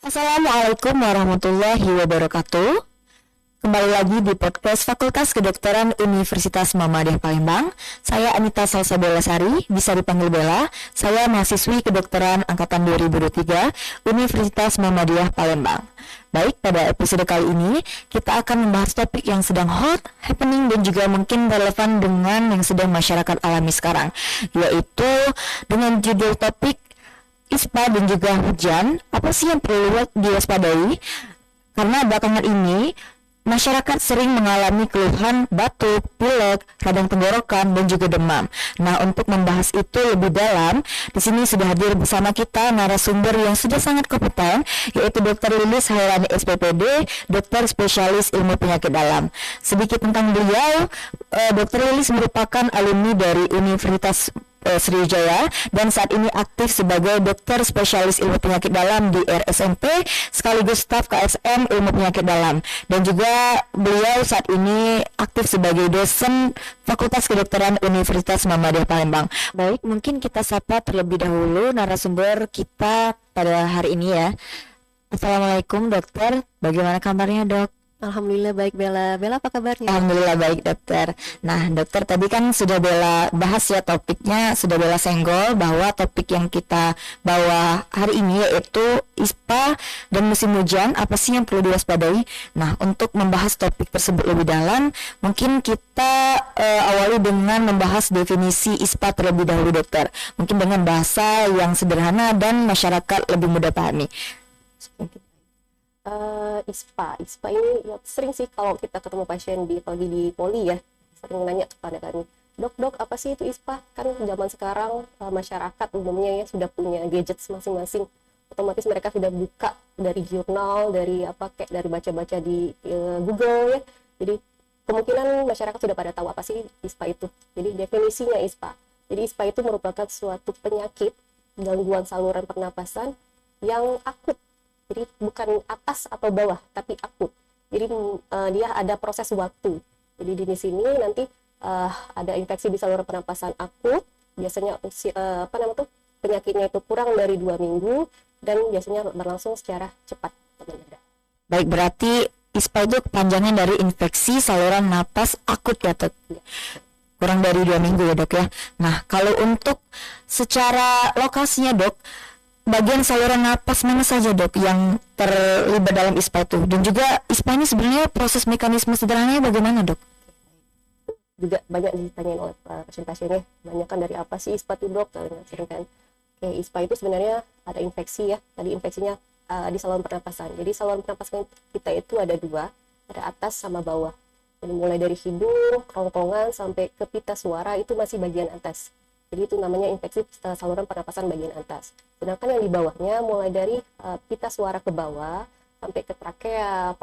Assalamualaikum warahmatullahi wabarakatuh. Kembali lagi di podcast Fakultas Kedokteran Universitas Muhammadiyah Palembang. Saya Anita Salsabella Sari, bisa dipanggil Bella. Saya mahasiswi kedokteran angkatan 2023 Universitas Muhammadiyah Palembang. Baik, pada episode kali ini kita akan membahas topik yang sedang hot, happening, dan juga mungkin relevan dengan yang sedang masyarakat alami sekarang, yaitu dengan judul topik ISPA dan juga hujan. Apa sih yang perlu diwaspadai? Karena belakangan ini masyarakat sering mengalami keluhan batuk, pilek, radang tenggorokan, dan juga demam. Nah, untuk membahas itu lebih dalam, di sini sudah hadir bersama kita narasumber yang sudah sangat kompeten, yaitu Dr. Lilis Hairani SPPD, dokter spesialis ilmu penyakit dalam. Sedikit tentang beliau, Dr. Lilis merupakan alumni dari Universitas Sriwijaya dan saat ini aktif sebagai dokter spesialis ilmu penyakit dalam di RSMP sekaligus staf KSM ilmu penyakit dalam, dan juga beliau saat ini aktif sebagai dosen Fakultas Kedokteran Universitas Muhammadiyah Palembang. Baik, mungkin kita sapa terlebih dahulu narasumber kita pada hari ini ya. Assalamualaikum dokter, bagaimana kabarnya dok? Alhamdulillah baik Bella. Bella apa kabarnya? Alhamdulillah baik dokter. Nah dokter, tadi kan sudah Bella bahas ya topiknya, sudah Bella senggol bahwa topik yang kita bawa hari ini yaitu ISPA dan musim hujan, apa sih yang perlu diwaspadai. Nah untuk membahas topik tersebut lebih dalam, mungkin kita awali dengan membahas definisi ISPA terlebih dahulu dokter. Mungkin dengan bahasa yang sederhana dan masyarakat lebih mudah pahami. ISPA ini ya, sering sih kalau kita ketemu pasien di apalagi di poli ya, sering nanya kepada kami, dok apa sih itu ISPA? Kan zaman sekarang masyarakat umumnya ya sudah punya gadgets masing-masing, otomatis mereka sudah buka dari jurnal, dari dari baca-baca di Google ya, jadi kemungkinan masyarakat sudah pada tahu apa sih ISPA itu. Jadi definisinya ISPA, jadi ISPA itu merupakan suatu penyakit gangguan saluran pernapasan yang akut. Jadi bukan atas atau bawah, tapi akut. Jadi dia ada proses waktu. Jadi di sini nanti ada infeksi di saluran pernapasan akut. Biasanya penyakitnya itu kurang dari 2 minggu dan biasanya berlangsung secara cepat. Baik, berarti ISPA itu kepanjangan dari infeksi saluran napas akut ya dok? Ya. Kurang dari 2 minggu ya dok ya. Nah kalau untuk secara lokasinya dok, bagian saluran napas mana saja dok yang terlibat dalam ISPA itu, dan juga ISPA ini sebenarnya proses mekanisme sederhananya bagaimana dok? Juga banyak ditanyain oleh pasien-pasiennya, banyak kan dari apa sih ISPA itu dok? Sering kan. Oke, ISPA itu sebenarnya ada infeksi ya, tadi infeksinya di saluran pernapasan. Jadi saluran pernapasan kita itu ada 2, ada atas sama bawah. Jadi mulai dari hidung, kerongkongan sampai ke pita suara itu masih bagian atas. Jadi itu namanya infeksi saluran pernapasan bagian atas. Sedangkan yang di bawahnya mulai dari pita suara ke bawah sampai ke trakea,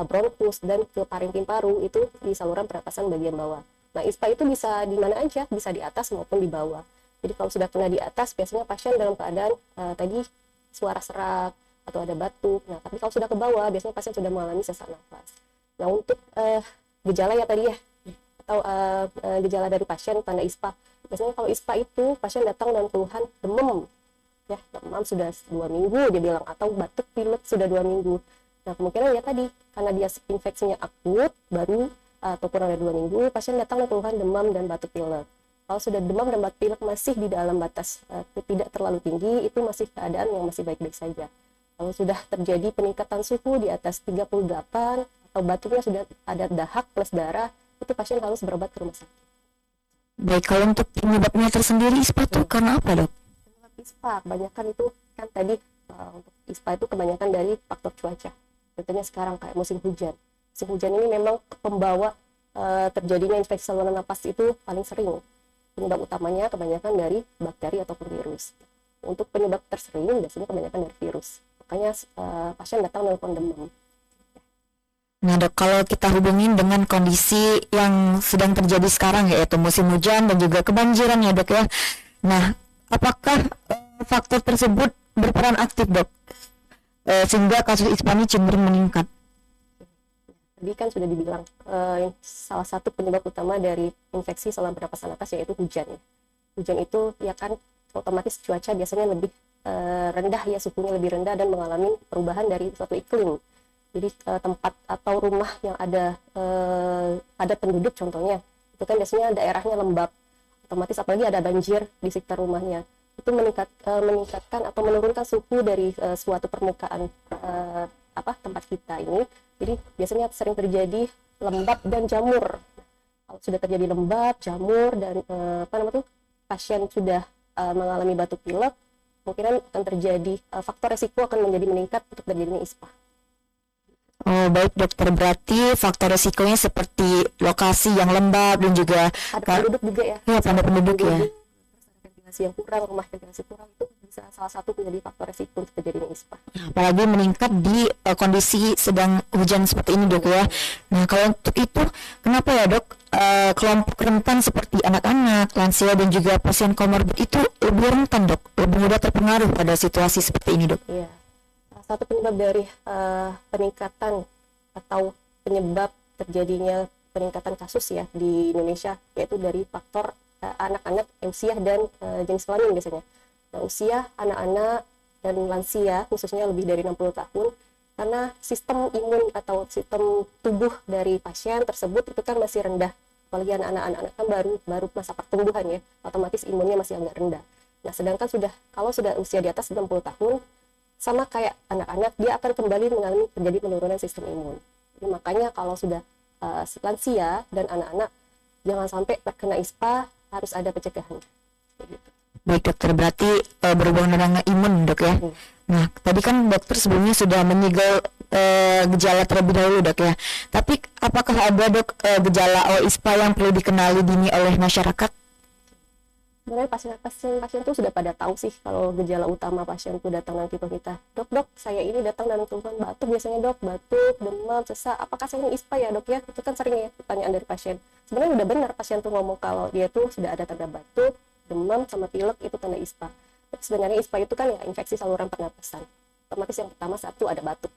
bronkus dan ke parenkim paru itu di saluran pernapasan bagian bawah. Nah, ISPA itu bisa di mana aja, bisa di atas maupun di bawah. Jadi kalau sudah kena di atas biasanya pasien dalam keadaan tadi suara serak atau ada batuk. Nah, tapi kalau sudah ke bawah biasanya pasien sudah mengalami sesak nafas. Nah, untuk gejala ya tadi ya atau gejala dari pasien tanda ISPA. Biasanya kalau ISPA itu pasien datang dengan keluhan demam, ya demam sudah 2 minggu dia bilang, atau batuk pilek sudah 2 minggu. Nah kemungkinan ya tadi karena dia infeksinya akut baru atau kurang dari 2 minggu, pasien datang dengan keluhan demam dan batuk pilek. Kalau sudah demam dan batuk pilek masih di dalam batas tidak terlalu tinggi, itu masih keadaan yang masih baik-baik saja. Kalau sudah terjadi peningkatan suhu di atas 38 atau batuknya sudah ada dahak plus darah, itu pasien harus berobat ke rumah sakit. Baik, kalau untuk penyebabnya tersendiri ISPA itu karena apa dok? Penyebab ISPA kebanyakan itu kan tadi untuk ISPA itu kebanyakan dari faktor cuaca. Contohnya sekarang kayak musim hujan. Musim hujan ini memang pembawa terjadinya infeksi saluran napas itu paling sering. Penyebab utamanya kebanyakan dari bakteri ataupun virus. Untuk penyebab tersering biasanya kebanyakan dari virus. Makanya pasien datang dengan demam. Nah dok, kalau kita hubungin dengan kondisi yang sedang terjadi sekarang yaitu musim hujan dan juga kebanjiran ya dok ya. Nah, apakah faktor tersebut berperan aktif dok sehingga kasus ISPA ini cenderung meningkat? Tadi kan sudah dibilang salah satu penyebab utama dari infeksi saluran pernapasan atas yaitu hujan. Hujan itu ya kan otomatis cuaca biasanya lebih rendah ya, suhunya lebih rendah dan mengalami perubahan dari suatu iklim. Jadi tempat atau rumah yang ada penduduk contohnya, itu kan biasanya daerahnya lembab, otomatis apalagi ada banjir di sekitar rumahnya, itu meningkatkan atau menurunkan suhu dari suatu permukaan tempat kita ini. Jadi biasanya sering terjadi lembab dan jamur. Kalau sudah terjadi lembab, jamur dan pasien sudah mengalami batuk pilek, kemungkinan akan terjadi faktor resiko akan menjadi meningkat untuk terjadinya ISPA. Oh baik dokter, berarti faktor resikonya seperti lokasi yang lembab dan juga ada penduduk juga ya. Iya, pada penduduk ya. Ventilasi yang kurang, rumah ventilasi kurang, itu bisa salah satu menjadi faktor resiko untuk terjadinya ISPA. Apalagi meningkat di kondisi sedang hujan seperti ini dok ya. Nah kalau untuk itu kenapa ya dok kelompok rentan seperti anak-anak, lansia dan juga pasien komorbid itu lebih rentan dok, lebih mudah terpengaruh pada situasi seperti ini dok? Iya. Satu penyebab dari peningkatan atau penyebab terjadinya peningkatan kasus ya di Indonesia, yaitu dari faktor anak-anak, usia dan jenis kelamin biasanya. Nah, usia anak-anak dan lansia khususnya lebih dari 60 tahun, karena sistem imun atau sistem tubuh dari pasien tersebut itu kan masih rendah. Apalagi anak-anak kan baru masa pertumbuhan ya, otomatis imunnya masih agak rendah. Nah, sedangkan kalau sudah usia di atas 60 tahun, sama kayak anak-anak, dia akan kembali mengalami terjadi penurunan sistem imun. Jadi makanya kalau sudah lansia dan anak-anak, jangan sampai terkena ISPA, harus ada pencegahan. Baik dokter, berarti berhubungan dengan imun dok ya. Nah tadi kan dokter sebelumnya sudah menyinggung gejala terlebih dahulu dok ya. Tapi apakah ada dok gejala ISPA yang perlu dikenali dini oleh masyarakat? Sebenarnya pasien itu sudah pada tahu sih kalau gejala utama pasien itu datang nanti ke kita. Dok, saya ini datang dengan keluhan batuk biasanya dok, batuk, demam, sesak. Apakah saya ini ISPA ya dok ya? Itu kan sering ya pertanyaan dari pasien. Sebenarnya udah benar pasien tuh ngomong kalau dia tuh sudah ada tanda batuk, demam, sama pilek, itu tanda ISPA. Tapi sebenarnya ISPA itu kan ya infeksi saluran pernapasan. Otomatis yang pertama satu ada batuk.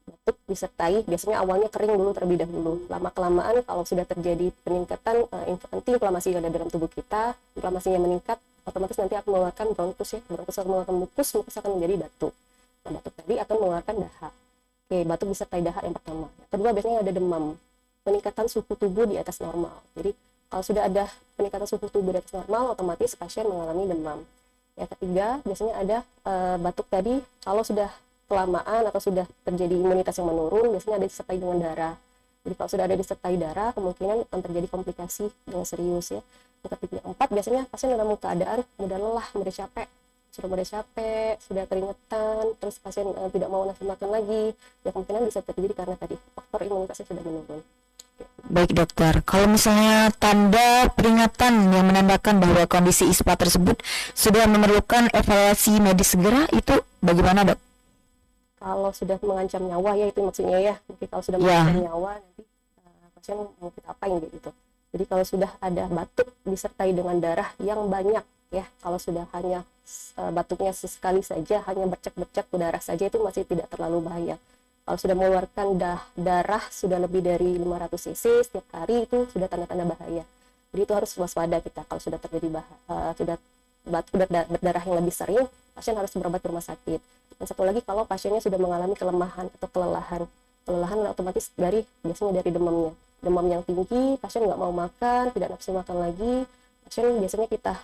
Batuk disertai biasanya awalnya kering dulu terlebih dahulu. Lama-kelamaan kalau sudah terjadi peningkatan anti-inflamasi yang ada dalam tubuh kita, inflamasinya meningkat, otomatis nanti akan mengeluarkan bronkus ya. Bronkus akan mengeluarkan mukus akan menjadi batuk. Nah, batuk tadi akan mengeluarkan dahak. Oke, batuk disertai dahak yang pertama. Yang kedua biasanya ada demam. Peningkatan suhu tubuh di atas normal. Jadi kalau sudah ada peningkatan suhu tubuh di atas normal, otomatis pasien mengalami demam. Yang ketiga biasanya ada batuk tadi, kalau sudah kelamaan atau sudah terjadi imunitas yang menurun, biasanya ada disertai dengan darah. Jadi kalau sudah ada disertai darah, kemungkinan akan terjadi komplikasi yang serius ya. Yang ketiga, empat, biasanya pasien dalam keadaan mudah lelah, mudah capek, sudah keringetan, terus pasien tidak mau nafsu makan lagi, ya kemungkinan bisa terjadi karena tadi faktor imunitasnya sudah menurun. Baik dokter, kalau misalnya tanda peringatan yang menandakan bahwa kondisi ISPA tersebut sudah memerlukan evaluasi medis segera, itu bagaimana dok? Kalau sudah mengancam nyawa ya, itu maksudnya ya. Mungkin kalau sudah mengancam nyawa, nanti pasien mau kita apain gitu. Jadi kalau sudah ada batuk disertai dengan darah yang banyak ya, kalau sudah hanya batuknya sesekali saja, hanya bercak-bercak darah saja, itu masih tidak terlalu bahaya. Kalau sudah mengeluarkan darah sudah lebih dari 500 cc setiap hari, itu sudah tanda-tanda bahaya. Jadi itu harus waspada kita. Kalau sudah terjadi sudah batuk berdarah yang lebih sering, pasien harus berobat ke rumah sakit. Dan satu lagi, kalau pasiennya sudah mengalami kelemahan atau kelelahan otomatis biasanya dari demam yang tinggi, pasien nggak mau makan, tidak nafsu makan lagi, pasien biasanya kita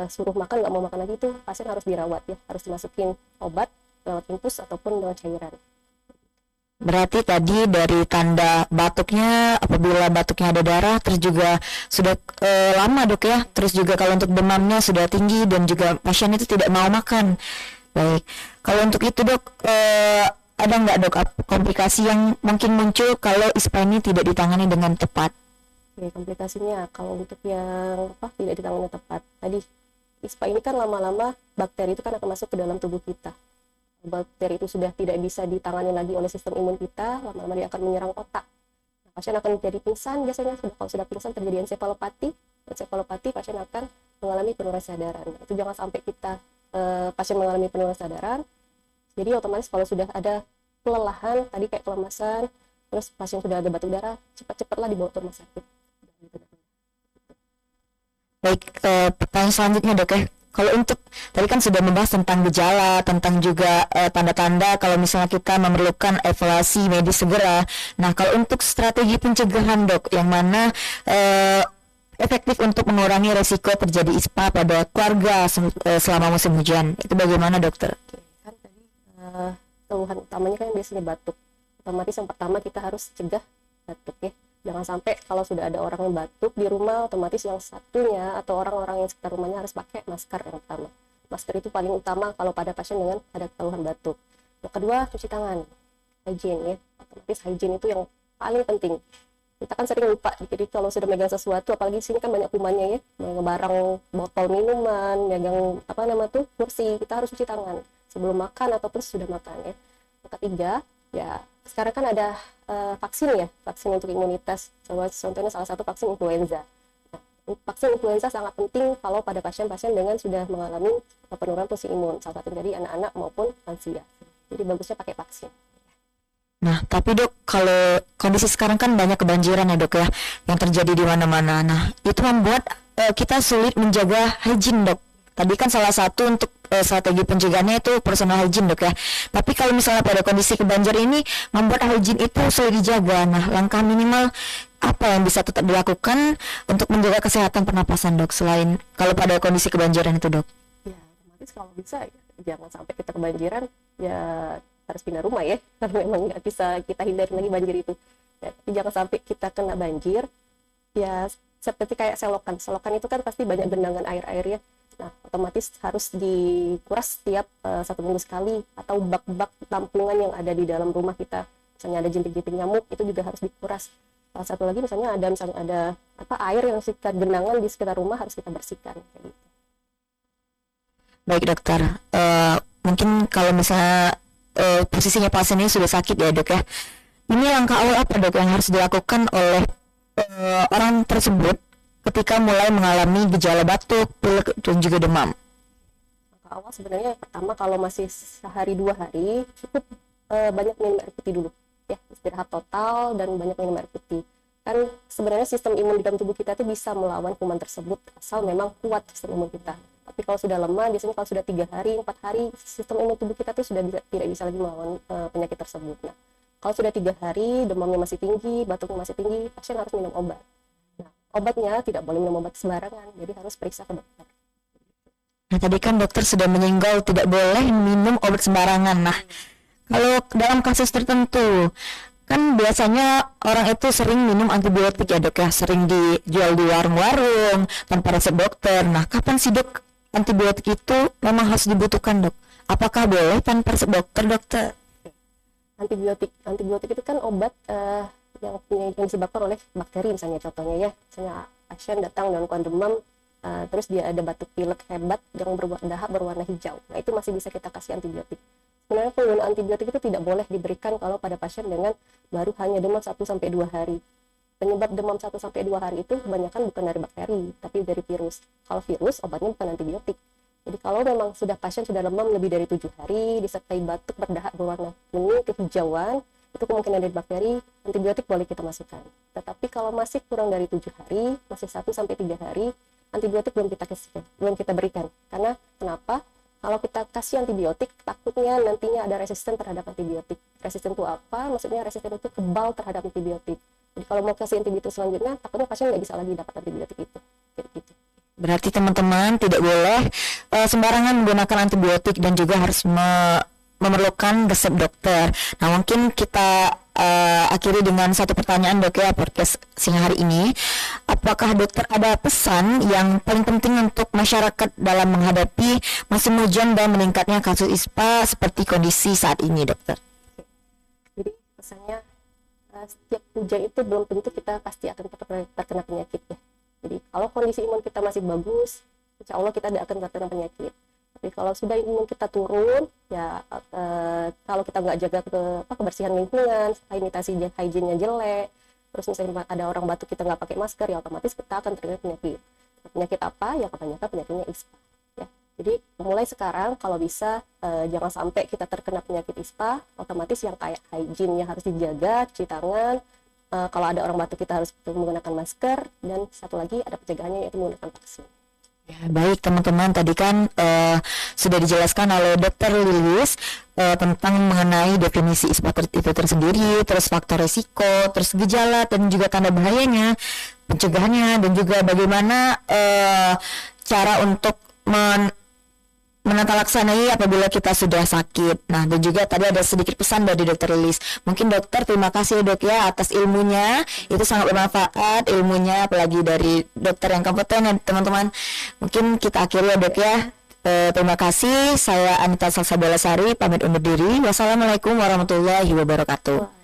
suruh makan nggak mau makan lagi, itu pasien harus dirawat ya, harus dimasukin obat lewat infus ataupun dengan cairan. Berarti tadi dari tanda batuknya, apabila batuknya ada darah, terus juga sudah lama dok ya, terus juga kalau untuk demamnya sudah tinggi dan juga pasien itu tidak mau makan. Baik, kalau untuk itu dok, ada nggak dok komplikasi yang mungkin muncul kalau ISPA ini tidak ditangani dengan tepat? Oke, komplikasinya kalau untuk yang tidak ditangani tepat, tadi ISPA ini kan lama-lama bakteri itu kan akan masuk ke dalam tubuh kita. Bakteri itu sudah tidak bisa ditangani lagi oleh sistem imun kita, lama-lama dia akan menyerang otak. Nah, pasien akan menjadi pingsan biasanya. Kalau sudah pingsan terjadi ensefalopati, pasien akan mengalami penurunan kesadaran. Itu jangan sampai pasien mengalami penurunan kesadaran. Jadi otomatis kalau sudah ada kelelahan, tadi kayak kelemasan, terus pasien sudah ada batuk darah, cepat-cepatlah dibawa ke rumah sakit. Baik, pertanyaan selanjutnya dok ya, Kalau untuk tadi kan sudah membahas tentang gejala, tentang juga tanda-tanda kalau misalnya kita memerlukan evaluasi medis segera. Nah, kalau untuk strategi pencegahan dok, yang mana efektif untuk mengurangi resiko terjadi ISPA pada keluarga selama musim hujan, itu bagaimana dokter? Oke, kan tadi keluhan utamanya kan biasanya batuk. Otomatis yang pertama kita harus cegah batuk ya. Jangan sampai kalau sudah ada orang yang batuk di rumah, otomatis yang satunya atau orang-orang yang sekitar rumahnya harus pakai masker yang pertama. Masker itu paling utama kalau pada pasien dengan ada keluhan batuk. Yang kedua, cuci tangan, hygiene ya. Otomatis hygiene itu yang paling penting. Kita kan sering lupa, jadi kalau sudah megang sesuatu, apalagi di sini kan banyak kumannya ya, megang barang, botol minuman, megang kursi, kita harus cuci tangan sebelum makan ataupun sudah makan ya. Yang ketiga, ya sekarang kan ada vaksin ya, vaksin untuk imunitas. Contohnya salah satu vaksin influenza. Nah, vaksin influenza sangat penting kalau pada pasien-pasien dengan sudah mengalami penurunan fungsi imun, salah satu dari anak-anak maupun lansia. Jadi bagusnya pakai vaksin. Nah, tapi dok, kalau kondisi sekarang kan banyak kebanjiran ya dok ya, yang terjadi di mana-mana. Nah, itu membuat kita sulit menjaga hygiene dok. Tadi kan salah satu untuk strategi pencegahannya itu personal hygiene dok ya. Tapi kalau misalnya pada kondisi kebanjir ini membuat hygiene itu sulit dijaga. Nah, langkah minimal apa yang bisa tetap dilakukan untuk menjaga kesehatan pernapasan dok, selain kalau pada kondisi kebanjiran itu dok? Ya, otomatis kalau bisa ya, jangan sampai kita kebanjiran, ya harus pindah rumah ya, karena memang nggak bisa kita hindari lagi banjir itu. Ya, tapi jangan sampai kita kena banjir, ya seperti kayak selokan. Selokan itu kan pasti banyak genangan air-air ya. Nah, otomatis harus dikuras setiap 1 minggu sekali, atau bak-bak tampungan yang ada di dalam rumah kita. Misalnya ada jentik-jentik nyamuk, itu juga harus dikuras. Salah satu lagi misalnya ada air yang sekitar genangan di sekitar rumah harus kita bersihkan. Kayak gitu. Baik dokter, mungkin kalau misalnya posisinya pasien ini sudah sakit ya dok ya, ini langkah awal apa dok yang harus dilakukan oleh orang tersebut ketika mulai mengalami gejala batuk, pilek, dan juga demam? Langkah awal sebenarnya yang pertama, kalau masih sehari 2 hari, cukup banyak minum air putih dulu ya, istirahat total dan banyak minum air putih. Kan sebenarnya sistem imun di dalam tubuh kita itu bisa melawan kuman tersebut asal memang kuat sistem imun kita. Tapi kalau sudah lemah, biasanya kalau sudah 3 hari, 4 hari, sistem imun tubuh kita tuh sudah tidak bisa lagi melawan penyakit tersebut. Nah, kalau sudah 3 hari, demamnya masih tinggi, batuknya masih tinggi, pasien harus minum obat. Nah, obatnya tidak boleh minum obat sembarangan, jadi harus periksa ke dokter. Nah, tadi kan dokter sudah menyinggung tidak boleh minum obat sembarangan. Nah, kalau dalam kasus tertentu, kan biasanya orang itu sering minum antibiotik ya dok ya, sering dijual di warung-warung tanpa resep dokter. Nah, kapan sih dok antibiotik itu memang harus dibutuhkan dok? Apakah boleh tanpa resep dokter? Antibiotik itu kan obat yang disebabkan oleh bakteri, misalnya contohnya ya, misalnya pasien datang dengan keluhan demam, terus dia ada batuk pilek hebat yang dahak berwarna hijau. Nah, itu masih bisa kita kasih antibiotik. Sebenarnya penggunaan antibiotik itu tidak boleh diberikan kalau pada pasien dengan baru hanya demam 1-2 hari. Penyebab demam 1-2 hari itu kebanyakan bukan dari bakteri, tapi dari virus. Kalau virus, obatnya bukan antibiotik. Jadi kalau memang pasien sudah demam lebih dari 7 hari, disertai batuk berdahak berwarna kuning kehijauan, itu kemungkinan dari bakteri, antibiotik boleh kita masukkan. Tetapi kalau masih kurang dari 7 hari, masih 1-3 hari, antibiotik belum kita berikan. Karena kenapa? Kalau kita kasih antibiotik, takutnya nantinya ada resisten terhadap antibiotik. Resisten itu apa? Maksudnya resisten itu kebal terhadap antibiotik. Jadi kalau mau kasih antibiotik selanjutnya, takutnya pasien nggak bisa lagi dapat antibiotik itu. Gitu. Berarti teman-teman tidak boleh sembarangan menggunakan antibiotik dan juga harus memerlukan resep dokter. Nah, mungkin kita akhiri dengan satu pertanyaan dok ya, podcast siang hari ini. Apakah dokter ada pesan yang paling penting untuk masyarakat dalam menghadapi musim hujan dan meningkatnya kasus ISPA seperti kondisi saat ini dokter? Jadi pesannya, setiap hujan itu belum tentu kita pasti akan terkena penyakit ya. Jadi kalau kondisi imun kita masih bagus, insya Allah kita tidak akan terkena penyakit. Tapi kalau sudah imun kita turun, ya kalau kita nggak jaga kebersihan lingkungan, sanitasi hygiene-nya jelek, terus misalnya ada orang batuk kita nggak pakai masker, ya otomatis kita akan terkena penyakit. Penyakit apa? Ya kebanyakan penyakitnya ISPA. Ya. Jadi mulai sekarang kalau bisa jangan sampai kita terkena penyakit ISPA, otomatis yang kayak hygiene-nya harus dijaga, cuci tangan. Kalau ada orang batuk kita harus menggunakan masker, dan satu lagi ada pencegahannya yaitu menggunakan vaksin. Ya, baik teman-teman, tadi kan sudah dijelaskan oleh Dokter Lilis tentang mengenai definisi ispa itu tersendiri, terus faktor resiko, terus gejala dan juga tanda bahayanya, pencegahannya, dan juga bagaimana cara untuk menata laksanai apabila kita sudah sakit. Nah, dan juga tadi ada sedikit pesan dari Dokter Lilis. Mungkin dokter, terima kasih dok ya atas ilmunya. Itu sangat bermanfaat ilmunya, apalagi dari dokter yang kompeten ya teman-teman. Mungkin kita akhiri ya dok ya. Terima kasih. Saya Anita Salsabella Sari pamit undur diri. Wassalamualaikum warahmatullahi wabarakatuh.